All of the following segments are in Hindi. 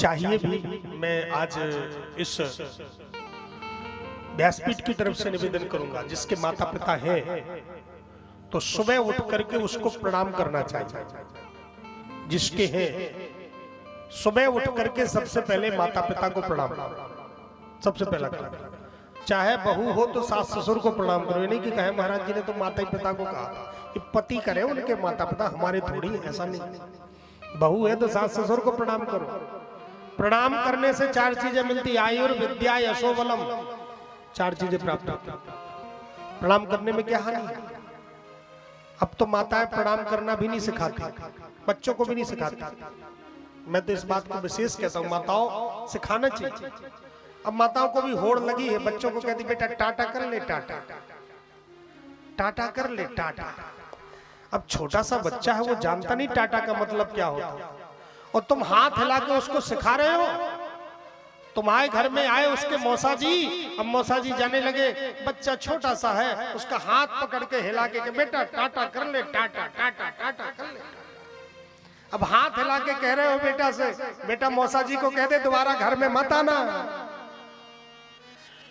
चाहिए भी। मैं आज इस व्यासपीठ की तरफ से निवेदन करूंगा, जिसके माता पिता हैं तो सुबह उठ करके उसको प्रणाम करना चाहिए। जिसके हैं सुबह उठ करके सबसे पहले माता पिता को प्रणाम करो, सबसे पहला काम। चाहे बहू हो तो सास ससुर को प्रणाम करो, ये नहीं कि कहे महाराज जी ने तो माता पिता को कहा, ये पति करे उनके माता पिता, हमारे थोड़ी, ऐसा नहीं। बहू है तो सास ससुर को प्रणाम करो। प्रणाम करने से चार चीजें मिलती, आयुर्विद्या यशो बलम, चार चीजें प्राप्त होती। प्रणाम करने में क्या हानि है? अब तो माताएं प्रणाम करना भी नहीं सिखाती, बच्चों को भी नहीं सिखाती। मैं तो इस बात को विशेष कहता हूं, माताओं सिखाना चाहिए। अब माताओं को भी होड़ लगी है, बच्चों को कहती बेटा टाटा कर ले, टाटा टाटा कर ले, टाटा। अब छोटा सा बच्चा है, वो जानता नहीं टाटा का मतलब क्या होता है, और तुम हाथ हिला के उसको सिखा रहे हो। तुम आए घर में आए उसके मौसा जी, अब मौसा जी जाने लगे, बच्चा छोटा सा है, उसका हाथ पकड़ के हिला के बेटा टाटा कर ले, टाटा टाटा टाटा कर ले। अब हाथ हिला के कह रहे हो बेटा से, बेटा मौसा जी को कह दे दोबारा घर में मत आना।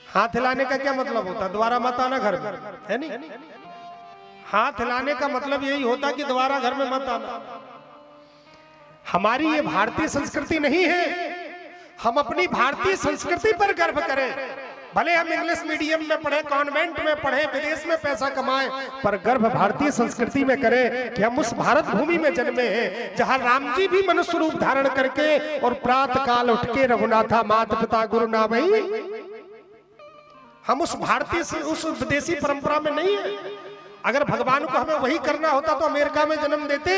हाथ हिलाने का क्या मतलब होता? दोबारा मत आना घर में, है नहीं? हाथ हिलाने का मतलब यही होता कि दोबारा घर में मत आना। हमारी ये भारतीय संस्कृति नहीं है। हम अपनी भारतीय संस्कृति पर गर्व करें, भले हम इंग्लिश मीडियम में पढ़े, कॉन्वेंट में पढ़े, विदेश में पैसा कमाएं, पर गर्व भारतीय संस्कृति में करें कि हम उस भारत भूमि में जन्मे हैं जहां राम जी भी मनुष्य रूप धारण करके और प्रातः काल उठ के रघुनाथा माता पिता गुरु ना भाई। हम उस भारतीय उस विदेशी परंपरा में नहीं है। अगर भगवान को हमें वही करना होता तो अमेरिका में जन्म देते,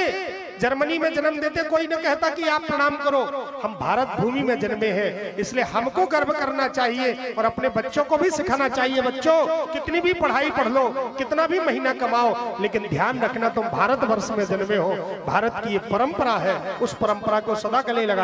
जर्मनी में जन्म देते, कोई न कहता कि आप प्रणाम करो। हम भारत भूमि में जन्मे हैं, इसलिए हमको गर्व करना चाहिए और अपने बच्चों को भी सिखाना चाहिए। बच्चों, कितनी भी पढ़ाई पढ़ लो, कितना भी महीना कमाओ, लेकिन ध्यान रखना तुम भारत वर्ष में जन्मे हो। भारत की ये परंपरा है, उस परंपरा को सदा गले लगा